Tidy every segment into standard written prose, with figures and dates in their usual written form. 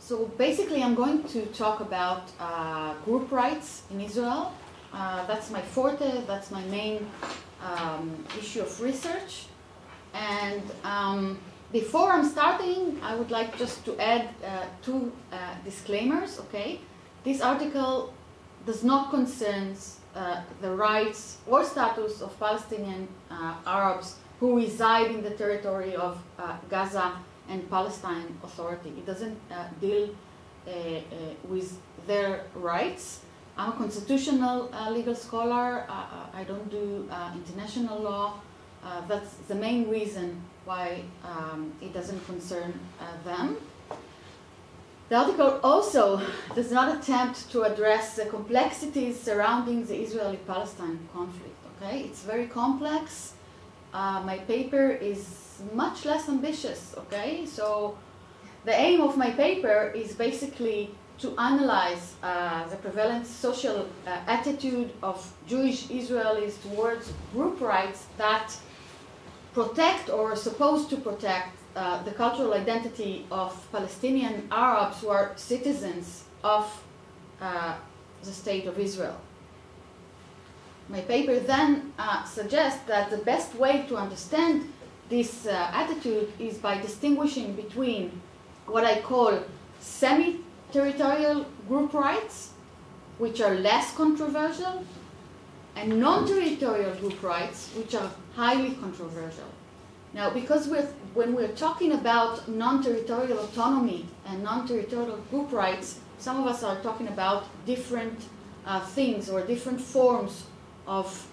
So basically I'm going to talk about group rights in Israel. That's my forte, that's my main issue of research. And before I'm starting, I would like just to add two disclaimers, okay? This article does not concern the rights or status of Palestinian Arabs who reside in the territory of Gaza and Palestine Authority. It doesn't deal with their rights. I'm a constitutional legal scholar. I don't do international law. That's the main reason why it doesn't concern them. The article also does not attempt to address the complexities surrounding the Israeli-Palestine conflict. Okay, it's very complex. My paper is much less ambitious. Okay, so the aim of my paper is basically to analyze the prevalent social attitude of Jewish Israelis towards group rights that protect or are supposed to protect the cultural identity of Palestinian Arabs who are citizens of the State of Israel. My paper then suggests that the best way to understand this attitude is by distinguishing between what I call semi-territorial group rights, which are less controversial, and non-territorial group rights, which are highly controversial. Now, because when we're talking about non-territorial autonomy and non-territorial group rights, some of us are talking about different things or different forms of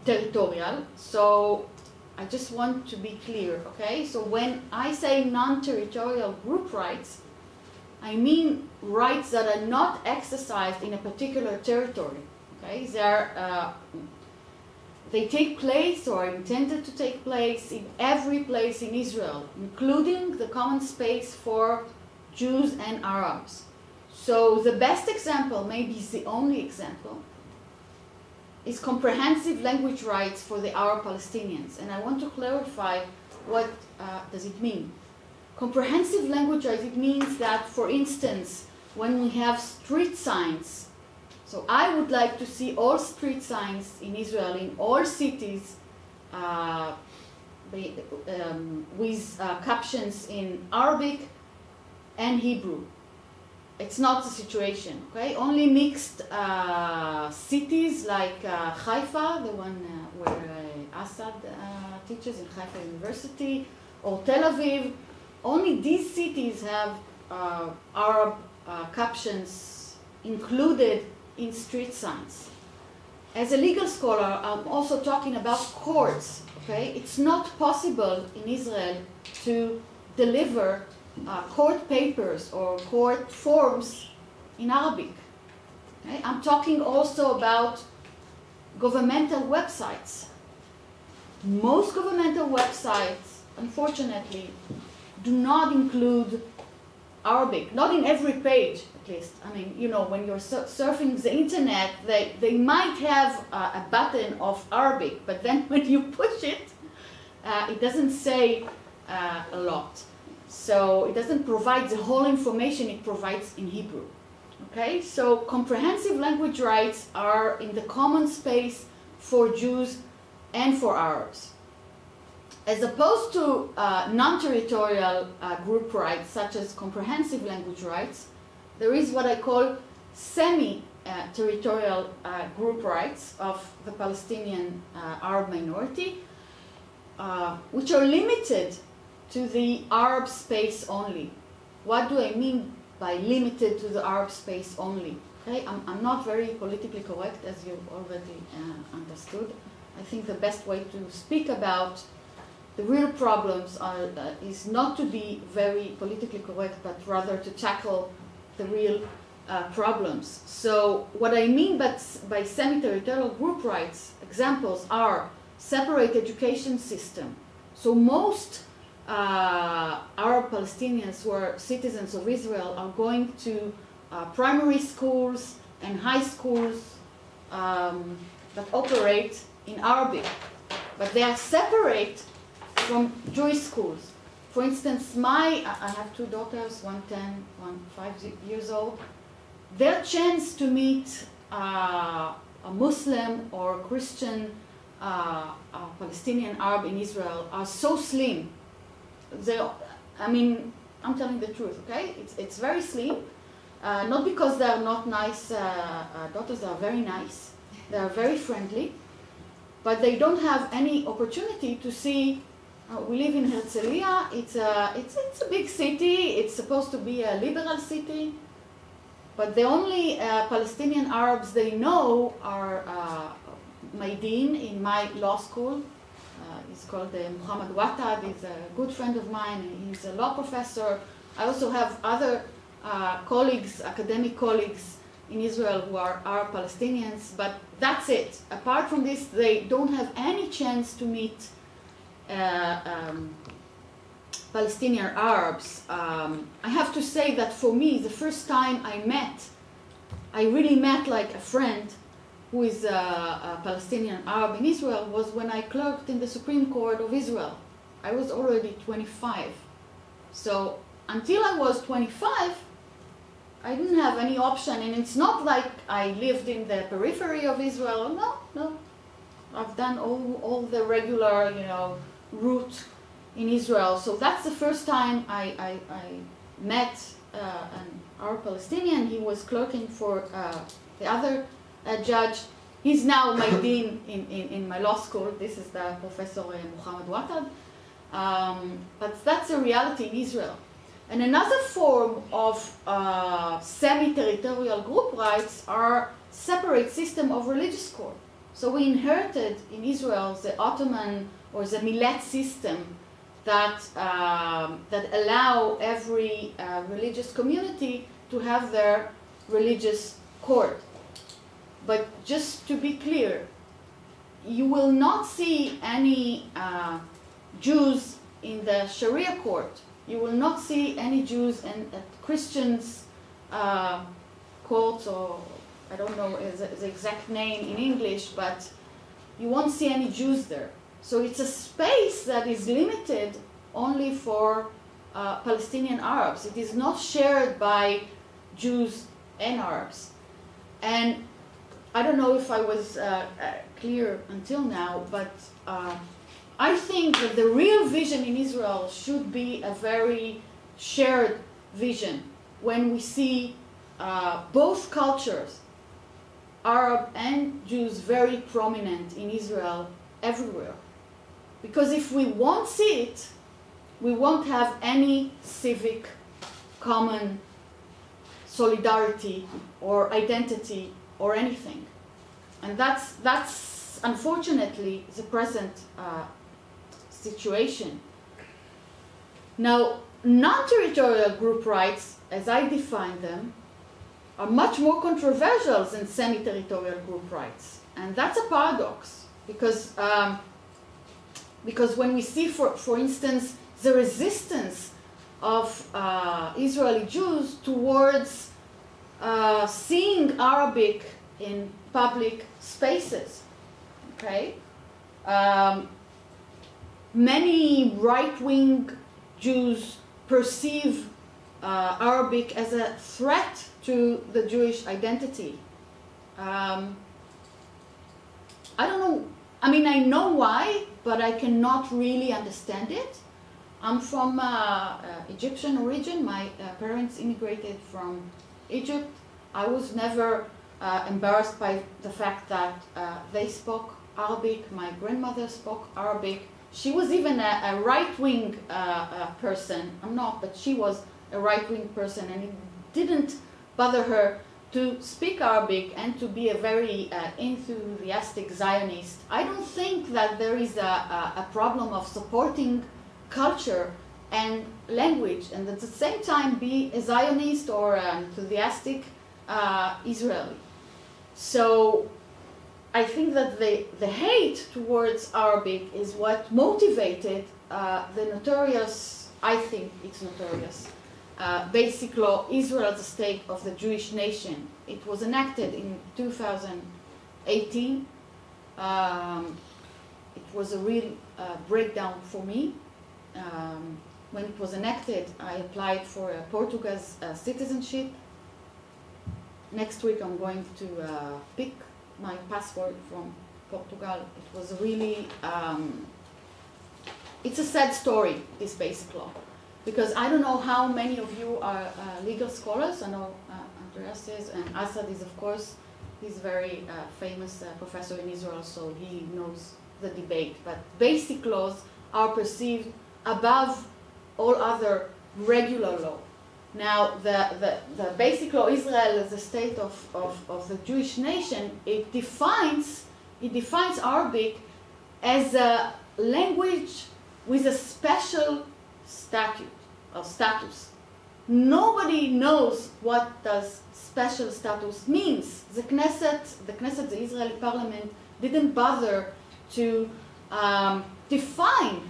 territorial. So I just want to be clear, okay? So when I say non-territorial group rights, I mean rights that are not exercised in a particular territory, okay? They take place or are intended to take place in every place in Israel, including the common space for Jews and Arabs. So the best example, maybe the only example, is comprehensive language rights for the Arab Palestinians. And I want to clarify what does it mean. Comprehensive language rights, it means that, for instance, when we have street signs, so I would like to see all street signs in Israel, in all cities, with captions in Arabic and Hebrew. It's not the situation, okay? Only mixed cities like Haifa, the one where Assad teaches in Haifa University, or Tel Aviv, only these cities have Arab captions included in street signs. As a legal scholar, I'm also talking about courts, okay? It's not possible in Israel to deliver court papers or court forms in Arabic. Okay? I'm talking also about governmental websites. Most governmental websites, unfortunately, do not include Arabic, not in every page at least. I mean, you know, when you're surfing the internet, they might have a button of Arabic, but then when you push it, it doesn't say a lot. So it doesn't provide the whole information it provides in Hebrew. Okay, so comprehensive language rights are in the common space for Jews and for Arabs. As opposed to non-territorial group rights, such as comprehensive language rights, there is what I call semi-territorial group rights of the Palestinian Arab minority, which are limited to the Arab space only. What do I mean by limited to the Arab space only? Okay, I'm not very politically correct, as you already understood. I think the best way to speak about the real problems is not to be very politically correct, but rather to tackle the real problems. So what I mean by semi-territorial group rights, examples are separate education system. So most Arab Palestinians who are citizens of Israel are going to primary schools and high schools that operate in Arabic, but they are separate from Jewish schools. for instance, I have two daughters, one 10, one 5 years old. Their chance to meet a Muslim or Christian Palestinian Arab in Israel are so slim. I mean, I'm telling the truth, okay? It's very slim. Not because they are not nice daughters, they are very nice. They are very friendly. But they don't have any opportunity to see. We live in Herzliya. It's a big city. It's supposed to be a liberal city. But the only Palestinian Arabs they know are Maidin in my law school. He's called Muhammad Watad. He's a good friend of mine. He's a law professor. I also have other colleagues, academic colleagues in Israel who are Palestinians, but that's it. Apart from this, they don't have any chance to meet Palestinian Arabs. I have to say that for me, the first time I really met like a friend who is a Palestinian Arab in Israel was when I clerked in the Supreme Court of Israel. I was already 25. So until I was 25, I didn't have any option, and it's not like I lived in the periphery of Israel. No. I've done all the regular, route in Israel. So that's the first time I met an Arab Palestinian. He was clerking for the other judge. He's now my dean in my law school. This is the Professor Muhammad Watad. But that's a reality in Israel. And another form of semi-territorial group rights are separate system of religious court. So we inherited in Israel the Ottoman or the millet system that allow every religious community to have their religious court. But just to be clear, you will not see any Jews in the Sharia court. You will not see any Jews and Christians courts, or I don't know the exact name in English, but you won't see any Jews there. So it's a space that is limited only for Palestinian Arabs. It is not shared by Jews and Arabs. And I don't know if I was clear until now, but I think that the real vision in Israel should be a very shared vision when we see both cultures, Arab and Jews, very prominent in Israel everywhere. Because if we won't see it, we won't have any civic common solidarity or identity or anything. And that's unfortunately the present situation. Now, non-territorial group rights, as I define them, are much more controversial than semi-territorial group rights. And that's a paradox, because when we see, for instance, the resistance of Israeli Jews towards seeing Arabic in public spaces, okay? Many right-wing Jews perceive Arabic as a threat to the Jewish identity. I don't know. I mean, I know why, but I cannot really understand it. I'm from Egyptian origin. My parents immigrated from Egypt. I was never embarrassed by the fact that they spoke Arabic. My grandmother spoke Arabic. She was even a right-wing person. I'm not, but she was a right-wing person, and it didn't bother her to speak Arabic and to be a very enthusiastic Zionist. I don't think that there is a problem of supporting culture and language, and at the same time be a Zionist or enthusiastic Israeli. So I think that the hate towards Arabic is what motivated the notorious, I think it's notorious, Basic Law, Israel as a State of the Jewish Nation. It was enacted in 2018. It was a real breakdown for me. when it was enacted, I applied for Portugal's citizenship. Next week I'm going to pick my passport from Portugal. It was really, it's a sad story, this basic law. Because I don't know how many of you are legal scholars. I know Andreas is, and Assad is, of course, he's a very famous professor in Israel, so he knows the debate. But basic laws are perceived above all other regular law. Now, the basic law, Israel as a state of the Jewish nation, it defines Arabic as a language with a special status. Nobody knows what does special status means. The Knesset, the Israeli parliament, didn't bother to define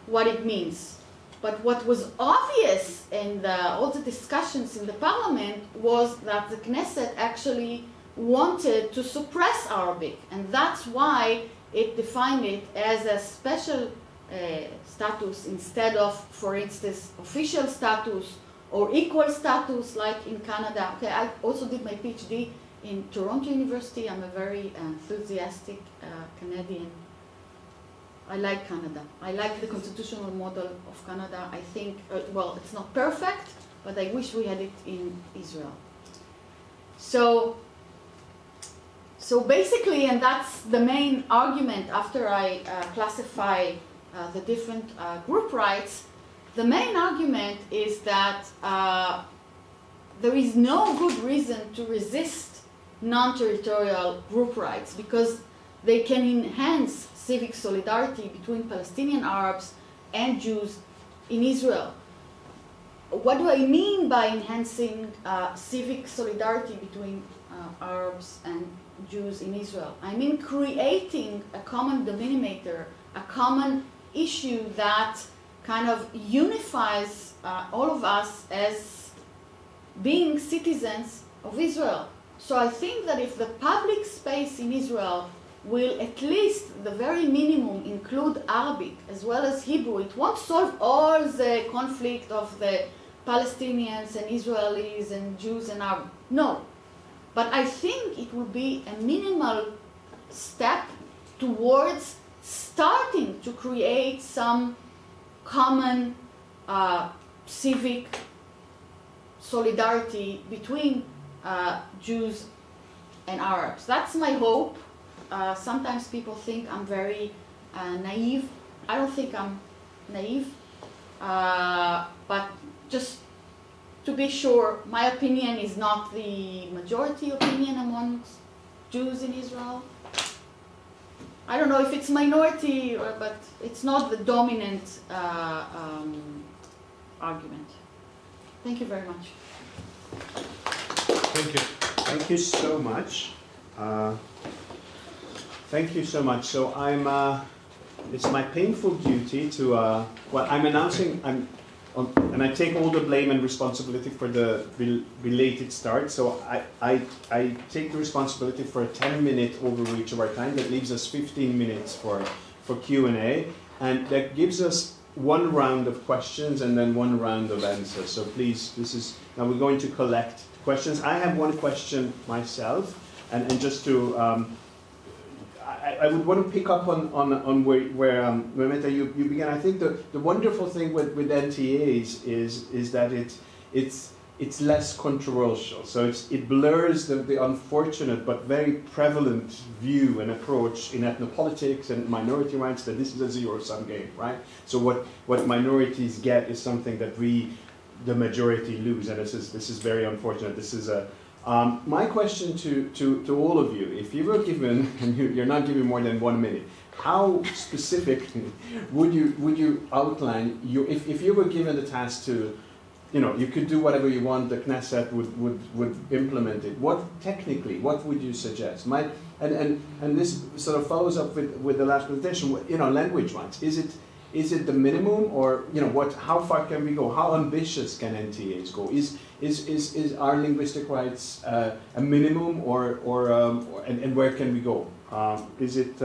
what it means. But what was obvious in all the discussions in the parliament was that the Knesset actually wanted to suppress Arabic, and that's why it defined it as a special status instead of, for instance, official status or equal status like in Canada. Okay, I also did my PhD in Toronto University. I'm a very enthusiastic Canadian. I like Canada. I like the constitutional model of Canada. I think, well, it's not perfect, but I wish we had it in Israel. So basically, and that's the main argument after I classify the different group rights, the main argument is that there is no good reason to resist non-territorial group rights because they can enhance civic solidarity between Palestinian Arabs and Jews in Israel. What do I mean by enhancing civic solidarity between Arabs and Jews in Israel? I mean creating a common denominator, a common issue that kind of unifies all of us as being citizens of Israel. So I think that if the public space in Israel will at least the very minimum include Arabic as well as Hebrew, it won't solve all the conflict of the Palestinians and Israelis and Jews and Arabs. No. But I think it will be a minimal step towards starting to create some common civic solidarity between Jews and Arabs. That's my hope. Sometimes people think I'm very naive. I don't think I'm naive. But just to be sure, my opinion is not the majority opinion amongst Jews in Israel. I don't know if it's minority, but it's not the dominant argument. Thank you very much. Thank you. Thank you so much. Thank you so much. So it's my painful duty to, well, I'm announcing, and I take all the blame and responsibility for the belated start. So I take the responsibility for a 10-minute overreach of our time. That leaves us 15 minutes for Q&A. And that gives us one round of questions and then one round of answers. So please, now we're going to collect questions. I have one question myself, and just to, I would want to pick up on where Meital, you began. I think the wonderful thing with NTAs is that it's less controversial. So it blurs the unfortunate but very prevalent view and approach in ethnopolitics and minority rights that this is a zero-sum game, right? So what minorities get is something that the majority lose, and this is very unfortunate. This is my question to all of you: if you were given, and you're not given more than 1 minute, how specific would you outline if you were given the task to, you could do whatever you want, the Knesset would implement it. What would you suggest? And this sort of follows up with the last presentation. Language rights. Is it the minimum, or how far can we go? How ambitious can NTAs go? Is our linguistic rights a minimum, or and where can we go? Is it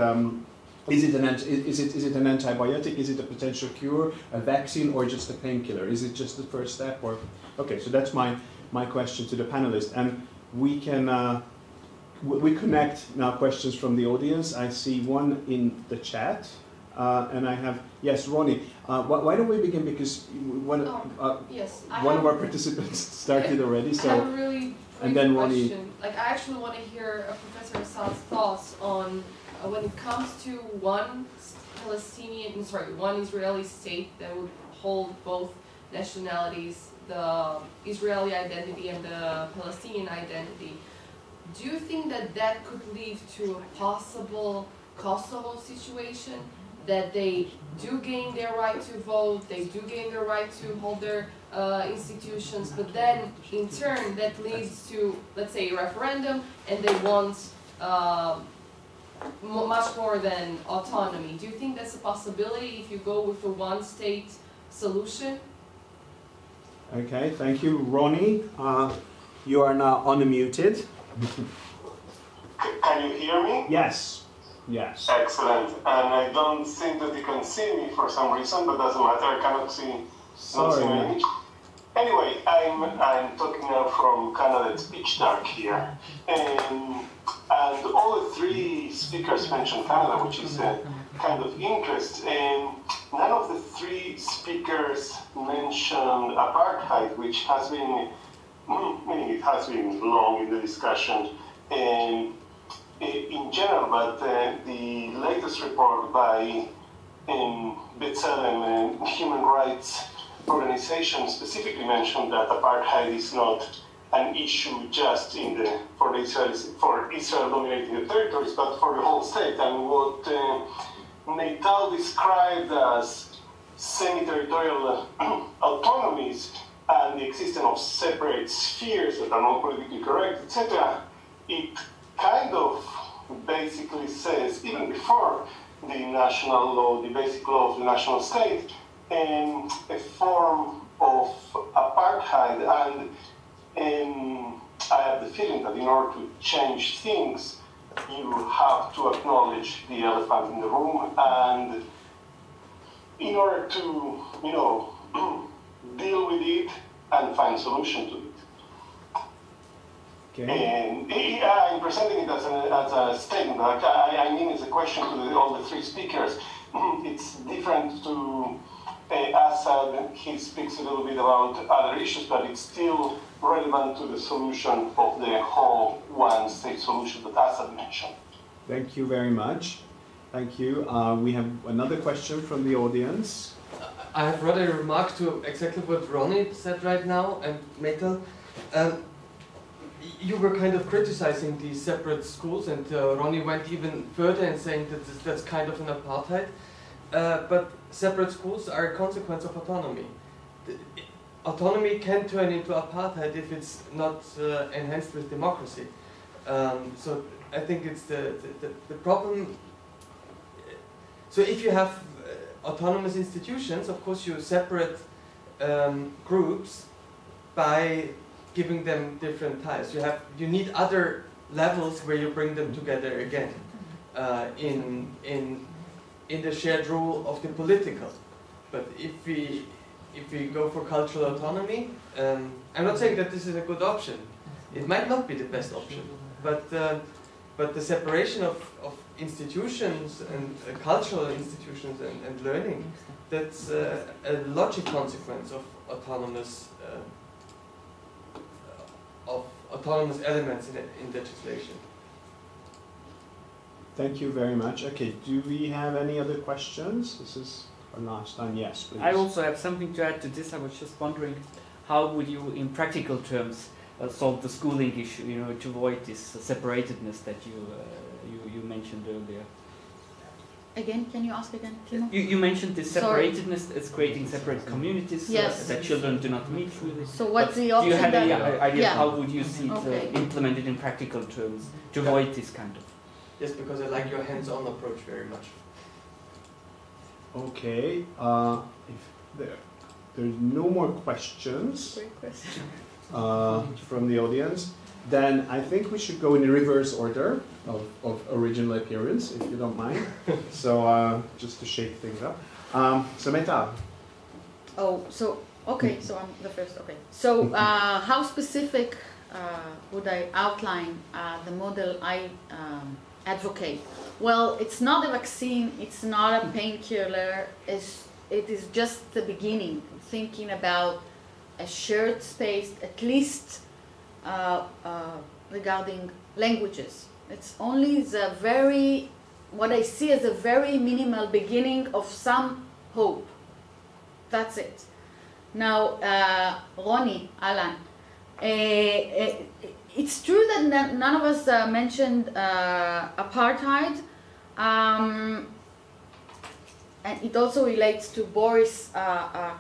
Is it an antibiotic? Is it a potential cure, a vaccine, or just a painkiller? Is it just the first step? Or okay, so that's my question to the panelists, and we can we connect now questions from the audience. I see one in the chat, and I have yes, Ronnie. Why don't we begin, because one of our participants started already. So I have a really and then question. Ronnie. Like, I actually want to hear Professor Assad's thoughts on when it comes to one Israeli state that would hold both nationalities, the Israeli identity and the Palestinian identity. Do you think that that could lead to a possible Kosovo situation, that they do gain their right to vote, they do gain their right to hold their institutions, but then in turn that leads to, let's say, a referendum, and they want much more than autonomy? Do you think that's a possibility if you go with a one-state solution? Okay, thank you, Ronnie. You are now unmuted. Can you hear me? Yes. Yes. Excellent. And I don't think that you can see me for some reason, but doesn't matter. I cannot see my image. Anyway, I'm talking now from Canada. It's pitch dark here, and all the three speakers mentioned Canada, which is a kind of interest. And none of the three speakers mentioned apartheid, which has been, meaning it has been long in the discussion in general, but the latest report by B'Tselem and Human Rights Organization specifically mentioned that apartheid is not an issue just for Israel dominating the territories, but for the whole state. And what Meital described as semi-territorial autonomies and the existence of separate spheres that are not politically correct, etc., it kind of basically says, even before the national law, the basic law of the national state, a form of apartheid. And I have the feeling that in order to change things, you have to acknowledge the elephant in the room, and in order to, deal with it and find solution to it. Okay. And I'm presenting it as a statement. I mean, it's a question to all the three speakers. It's different to Assad. He speaks a little bit about other issues, but it's still relevant to the solution of the whole one-state solution that Assad mentioned. Thank you very much. Thank you. We have another question from the audience. I have rather a remark to exactly what Ronnie said right now, and Meital. You were kind of criticizing these separate schools, and Ronnie went even further in saying that that's kind of an apartheid. But separate schools are a consequence of autonomy. Autonomy can turn into apartheid if it's not enhanced with democracy. So I think it's the problem. So if you have autonomous institutions, of course you separate groups by giving them different ties. You need other levels where you bring them together again in the shared rule of the political. But if we go for cultural autonomy, I'm not saying that this is a good option. It might not be the best option, but the separation of institutions and cultural institutions and learning, that's a logic consequence of autonomous elements in legislation. Thank you very much. Okay, do we have any other questions? This is our last time. Yes, please. I also have something to add to this. I was just wondering, how would you, in practical terms, solve the schooling issue, to avoid this separatedness that you mentioned earlier? Again, can you ask again, Timo? You mentioned this separatedness as creating separate communities, yes, that children do not meet really. So what's the option? Do you have any idea yeah. how would you see it implemented in practical terms to avoid this kind of? Yes, because I like your hands-on approach very much. Okay, if there's no more questions Great question. from the audience, then I think we should go in the reverse order of original appearance, if you don't mind. So just to shake things up. So Meital. Oh, so, okay, so I'm the first, okay. So how specific would I outline the model I advocate? Well, it's not a vaccine, it's not a painkiller, it is just the beginning, thinking about a shared space, at least regarding languages. It's only the very, what I see as a very minimal beginning of some hope. That's it. Now, Ronnie, Alan, it's true that none of us mentioned apartheid, and it also relates to Boris'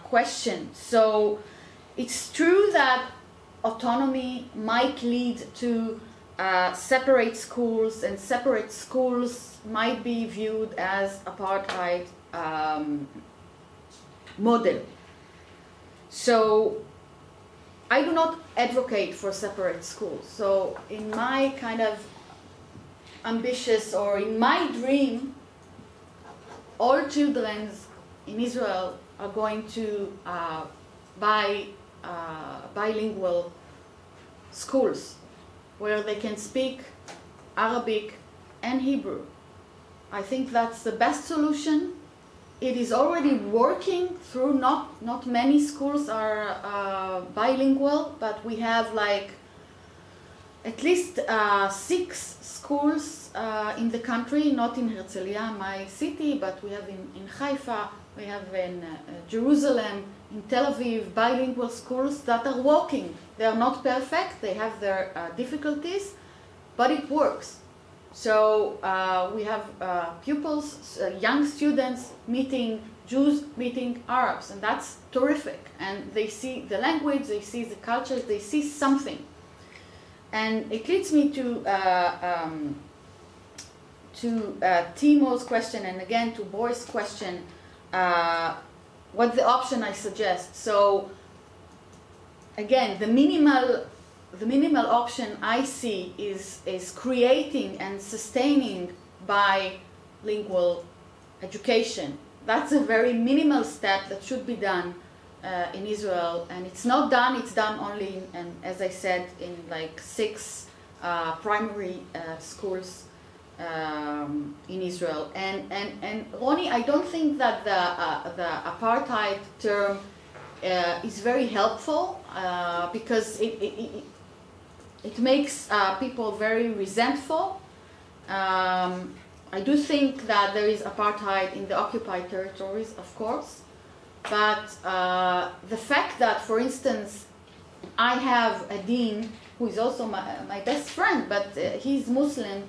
question. So it's true that autonomy might lead to separate schools, and separate schools might be viewed as apartheid model. So I do not advocate for separate schools. So in my kind of ambitious, or in my dream, all children in Israel are going to bilingual schools where they can speak Arabic and Hebrew. I think that's the best solution. It is already working through, not many schools are bilingual, but we have like at least 6 schools in the country, not in Herzliya, my city, but we have in Haifa, we have in Jerusalem, in Tel Aviv, bilingual schools that are working. They are not perfect, they have their difficulties, but it works. So we have pupils, young students meeting Jews, meeting Arabs, and that's terrific. And they see the language, they see the culture, they see something. And it leads me to Timo's question, and again to Boris' question, what's the option I suggest? So again, the minimal option I see is creating and sustaining bilingual education. That's a very minimal step that should be done in Israel, and it's not done. It's done only, as I said, in like 6 primary schools in Israel. And Ronnie, I don't think that the apartheid term is very helpful because it makes people very resentful. I do think that there is apartheid in the occupied territories, of course, but the fact that, for instance, I have a dean who is also my best friend, but he's Muslim,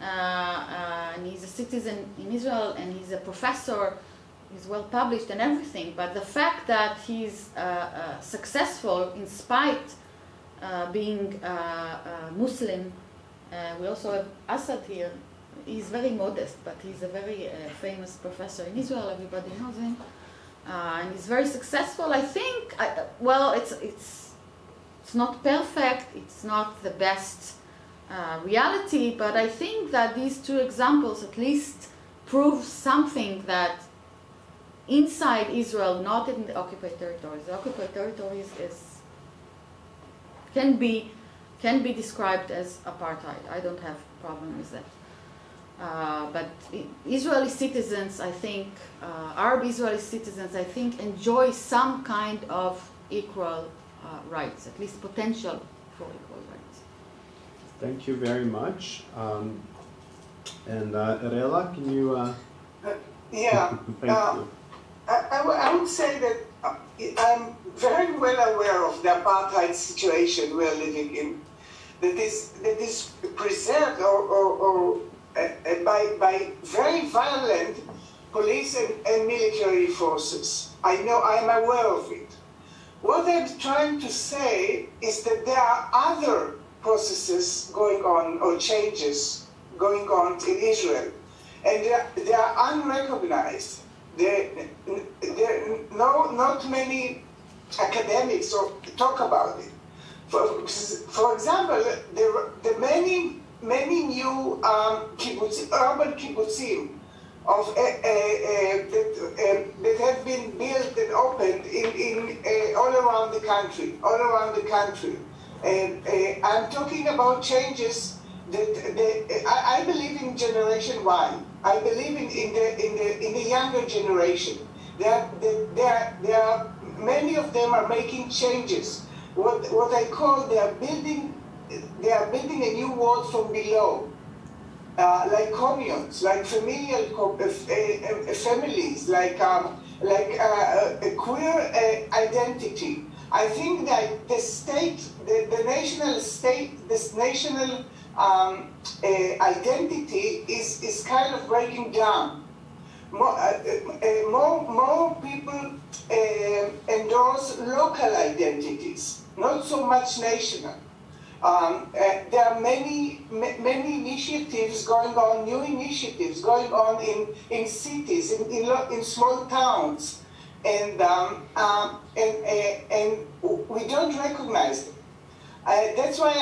and he's a citizen in Israel, and he's a professor, he's well published and everything, but the fact that he's successful in spite being Muslim, we also have Assad here. He's very modest, but he's a very famous professor in Israel. Everybody knows him, and he's very successful. I think, well, it's not perfect. It's not the best reality, but I think that these 2 examples at least prove something, that inside Israel, not in the occupied territories. The occupied territories can be described as apartheid. I don't have a problem with that. But Israeli citizens, I think, Arab Israeli citizens, I think, enjoy some kind of equal rights, at least potential for equal rights. Thank you very much. And Rela, can you? Yeah. Thank you. I would say that I'm very well aware of the apartheid situation we're living in, that is preserved or by very violent police and military forces. I know, I'm aware of it. What I'm trying to say is that there are other processes going on, or changes going on in Israel, and they are unrecognized. Not many academics talk about it. For example, the many new urban kibbutzim that have been built and opened in all around the country. And I'm talking about changes that I believe in Generation Y. I believe in the younger generation. Many of them are making changes. What I call they are building a new world from below, like communes, like familial families, like a queer identity. I think that the state, the national state, this national identity is kind of breaking down. More people endorse local identities, not so much national. There are many initiatives going on, new initiatives going on in cities, in small towns, and we don't recognize them. That's why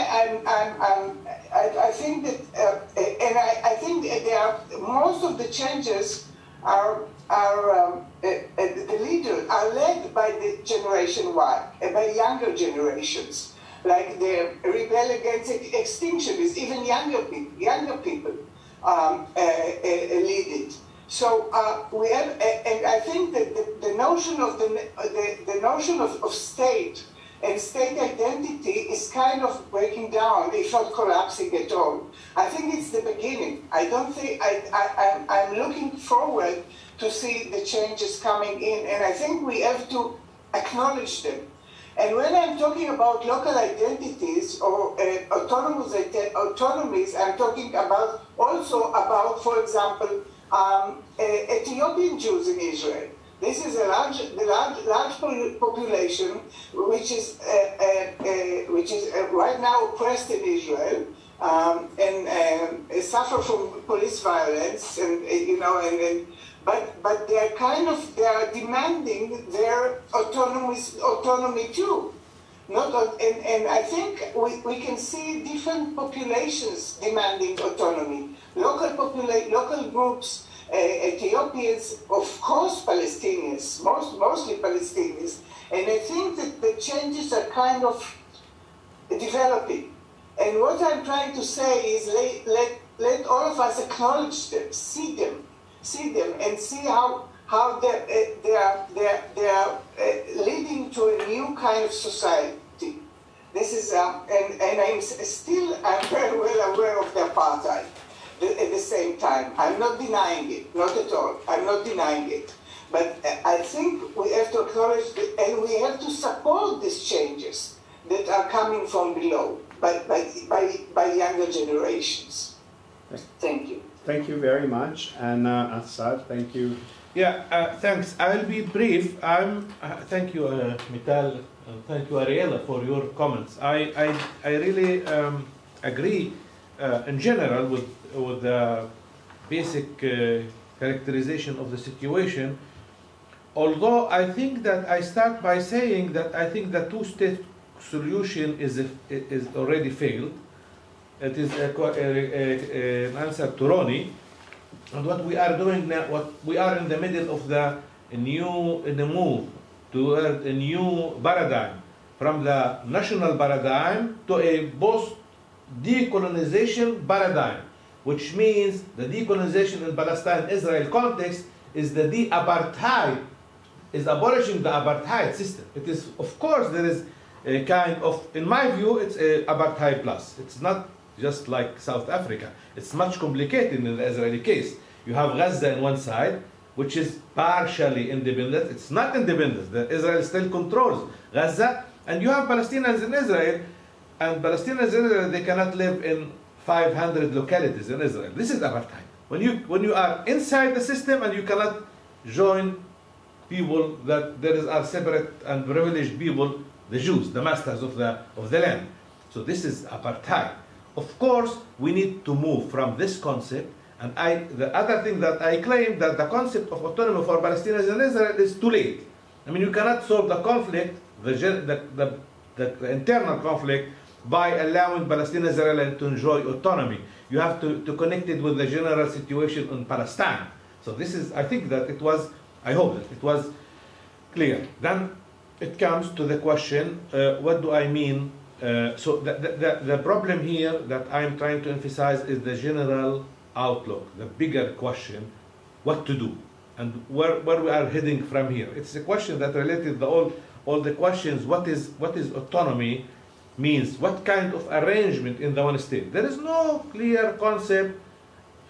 I think that, and I think that most of the changes the leaders are led by the Generation Y, by younger generations. Like the rebel against extinctionists, even younger people lead it. So we have, and I think that the notion of the notion of state and state identity is kind of breaking down, if not collapsing at all. I think it's the beginning. I don't think I'm looking forward to see the changes coming in, and I think we have to acknowledge them. And when I'm talking about local identities or autonomies, I'm talking also about, for example, Ethiopian Jews in Israel. This is a large population which is right now oppressed in Israel and suffer from police violence, and but they are demanding their autonomy too. And I think we can see different populations demanding autonomy. Local groups, Ethiopians, of course Palestinians, mostly Palestinians. And I think that the changes are kind of developing. And what I'm trying to say is let all of us acknowledge them, see them, and see how they are leading to a new kind of society. This is and I'm very well aware of the apartheid. At the same time, I'm not denying it, not at all. I'm not denying it, but I think we have to acknowledge it, and we have to support these changes that are coming from below by younger generations. Thank you. Thank you very much, and Assad, thank you. Yeah, thanks. I will be brief. Thank you, Meital, and thank you, Ariella, for your comments. I really agree in general with the basic characterization of the situation. Although I think that I start by saying that I think the two-state solution is already failed. It is an answer to Ronnie. And what we are doing now, we are in the middle of the move toward a new paradigm, from the national paradigm to a post-decolonization paradigm, which means the decolonization in Palestine-Israel context is the de-apartheid, is abolishing the apartheid system. It is, of course, there is a kind of, in my view, it's a apartheid plus. It's not just like South Africa. It's much complicated in the Israeli case. You have Gaza on one side, which is partially independent. It's not independent. Israel still controls Gaza. And you have Palestinians in Israel, and Palestinians in Israel, they cannot live in 500 localities in Israel. This is apartheid. When you are inside the system and you cannot join people that are separate and privileged people, the Jews, the masters of the land. So this is apartheid. Of course, we need to move from this concept. And the other thing that I claim, that the concept of autonomy for Palestinians in Israel is too late. I mean, you cannot solve the conflict, the the internal conflict by allowing Palestinian Israelis to enjoy autonomy. You have to connect it with the general situation in Palestine. So this is, I think that it was, I hope that it was clear. Then it comes to the question, what do I mean? So the problem here that I'm trying to emphasize is the general outlook, the bigger question, what to do, and where we are heading from here. It's a question that related to all the questions, what is autonomy means, what kind of arrangement in the one state. There is no clear concept,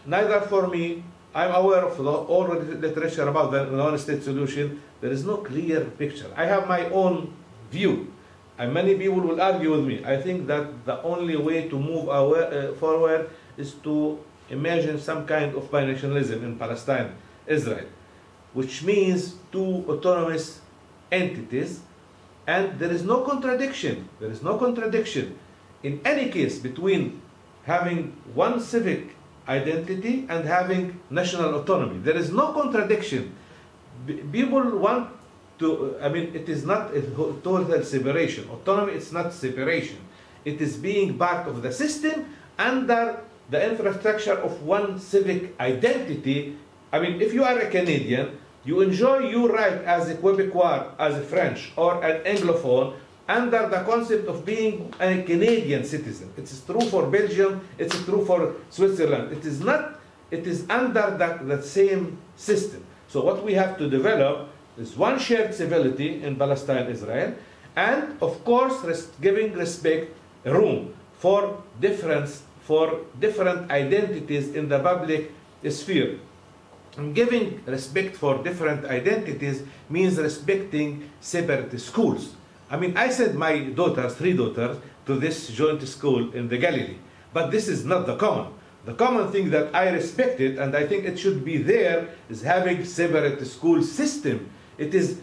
neither for me. I'm aware of all literature about the one state solution. There is no clear picture. I have my own view, and many people will argue with me. I think that the only way to move forward is to imagine some kind of binationalism in Palestine, Israel, which means two autonomous entities, and there is no contradiction. There is no contradiction in any case between having one civic identity and having national autonomy. There is no contradiction. People want to, I mean, it is not a total separation. Autonomy is not separation. It is being part of the system under the infrastructure of one civic identity. I mean, if you are a Canadian, you enjoy your right as a Quebecois, as a French, or an Anglophone, under the concept of being a Canadian citizen. It is true for Belgium, it's true for Switzerland. It is not, it is under the same system. So what we have to develop is one shared civility in Palestine, Israel, and of course giving respect, room for different identities in the public sphere. And giving respect for different identities means respecting separate schools. I mean, I sent my daughters, 3 daughters, to this joint school in the Galilee. But this is not the common. The common thing that I respected, and I think it should be there, is having separate school system. It is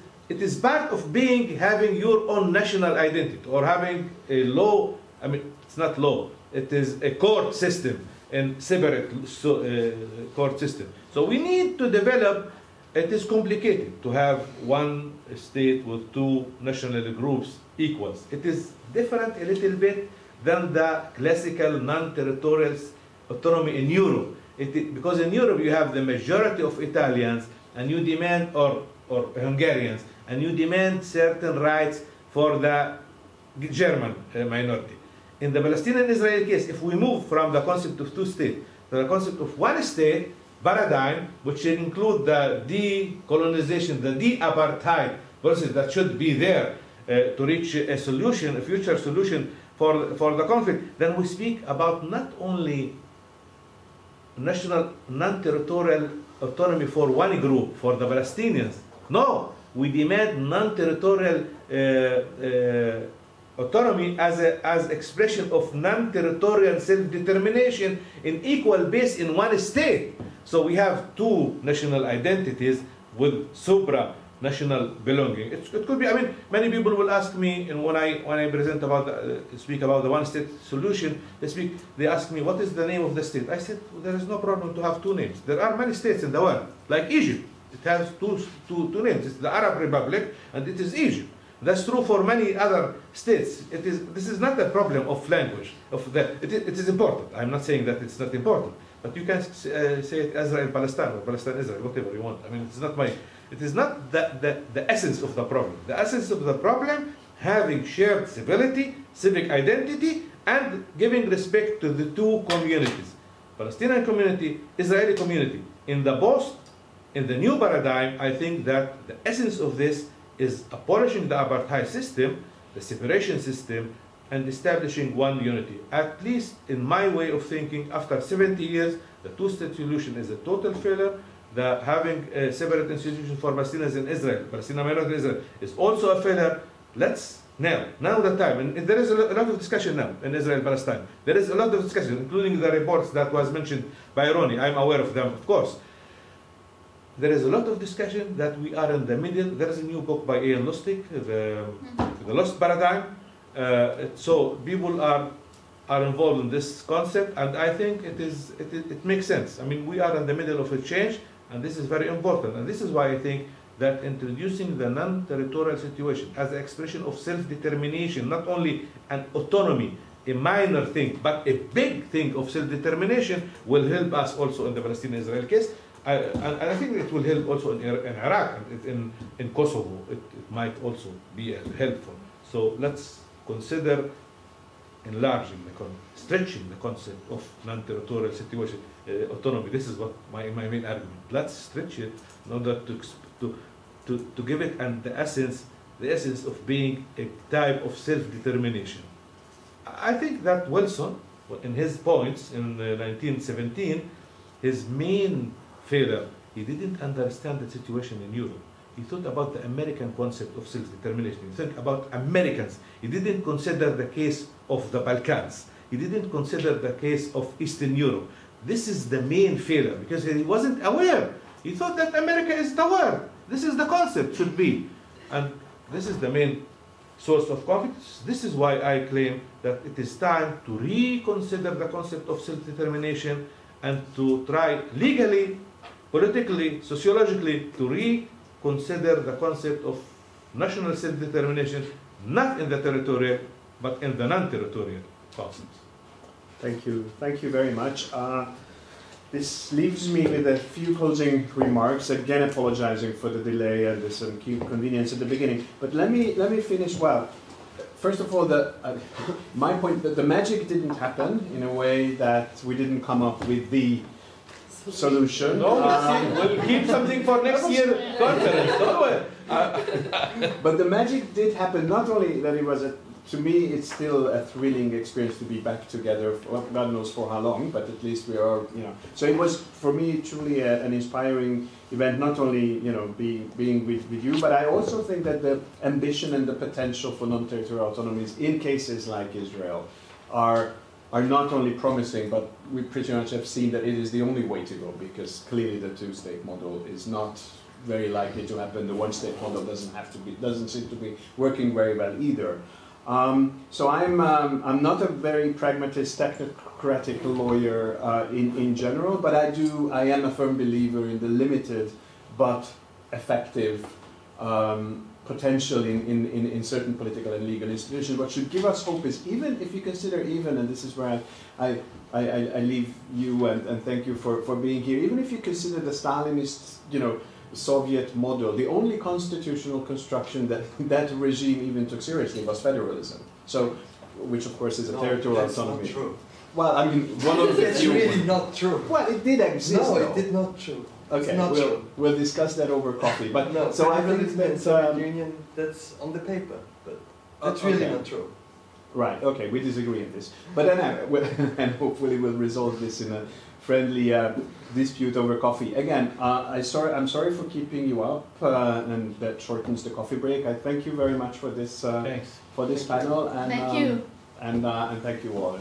part of having your own national identity, or having a law, I mean, it's not law, it is a court system, and separate court system. So we need to develop. It is complicated to have one state with 2 national groups equals. It is different a little bit than the classical non-territorial autonomy in Europe. Because in Europe you have the majority of Italians and you demand, or Hungarians, and you demand certain rights for the German minority. In the Palestinian-Israeli case, if we move from the concept of 2 states to the concept of one state paradigm, which include the decolonization, the de-apartheid process that should be there to reach a solution, a future solution for the conflict, then we speak about not only national non-territorial autonomy for one group, for the Palestinians. No, we demand non-territorial autonomy as expression of non-territorial self-determination in equal base in one state. So we have 2 national identities with supra-national belonging. It could be, I mean, many people will ask me, and when I present about speak about the one-state solution, they ask me, what is the name of the state? I said, well, there is no problem to have 2 names. There are many states in the world, like Egypt. It has two names. It's the Arab Republic, and it is Egypt. That's true for many other states. This is not a problem of language. It is important. I'm not saying that it's not important. But you can say it Israel, Palestine, or Palestine, Israel, whatever you want. I mean, it is not the essence of the problem. The essence of the problem, having shared civility, civic identity, and giving respect to the 2 communities. Palestinian community, Israeli community. In the new paradigm, I think that the essence of this is abolishing the apartheid system, the separation system, and establishing one unity. At least in my way of thinking, after 70 years, the 2-state solution is a total failure. Having a separate institution for Palestinians in Israel, Palestinian minority in Israel, is also a failure. Let's now the time, and there is a lot of discussion now in Israel, Palestine. There is a lot of discussion, including the reports that was mentioned by Ronnie. I'm aware of them, of course. There is a lot of discussion that we are in the middle. There is a new book by Ian Lustig, The Lost Paradigm. So people are involved in this concept, and I think it makes sense. I mean, we are in the middle of a change, and this is very important. And this is why I think that introducing the non-territorial situation as an expression of self-determination, not only an autonomy, a minor thing, but a big thing of self-determination, will help us also in the Palestinian-Israel case. And I think it will help also in Iraq, in Kosovo. It might also be helpful. So let's consider enlarging stretching the concept of non-territorial situation, autonomy. This is what my main argument. Let's stretch it in order to give it the essence of being a type of self-determination. I think that Wilson, in his points in 1917, his main failure, he didn't understand the situation in Europe. He thought about the American concept of self-determination. He think about Americans. He didn't consider the case of the Balkans. He didn't consider the case of Eastern Europe. This is the main failure, because he wasn't aware. He thought that America is the world. This is the concept, should be. And this is the main source of conflict. This is why I claim that it is time to reconsider the concept of self-determination and to try legally, politically, sociologically, to reconsider the concept of national self-determination, not in the territorial, but in the non-territorial concepts. Thank you very much. This leaves me with a few closing remarks, again apologizing for the delay and this inconvenience at the beginning. But let me finish well. First of all, my point that the magic didn't happen in a way that we didn't come up with the solution. No, we'll keep something for next year conference. Don't worry. But the magic did happen. Not only that it was to me, it's still a thrilling experience to be back together. For, God knows for how long, but at least we are, So it was for me truly an inspiring event. Not only being with you, but I also think that the ambition and the potential for non-territorial autonomies in cases like Israel are not only promising, but we pretty much have seen that it is the only way to go, because clearly the two-state model is not very likely to happen. The one-state model doesn't seem to be working very well either. So I'm not a very pragmatist, technocratic lawyer in general, but I am a firm believer in the limited but effective potential in certain political and legal institutions. What should give us hope is, even if you consider and this is where I leave you and thank you for being here, even if you consider the Stalinist, Soviet model, the only constitutional construction that regime even took seriously was federalism. So, which of course is a territorial autonomy. Not true. Well, I mean, one of the It's really not true. Well, it did exist. No, though. it did not true. Okay, we'll discuss that over coffee. But no, so I think that Soviet Union, that's on the paper, but that's really not true. Right. Okay, we disagree on this, but then and hopefully we'll resolve this in a friendly dispute over coffee. Again, I'm sorry for keeping you up, and that shortens the coffee break. I thank you very much for this Thanks. for this panel, and Thank you. And thank you all.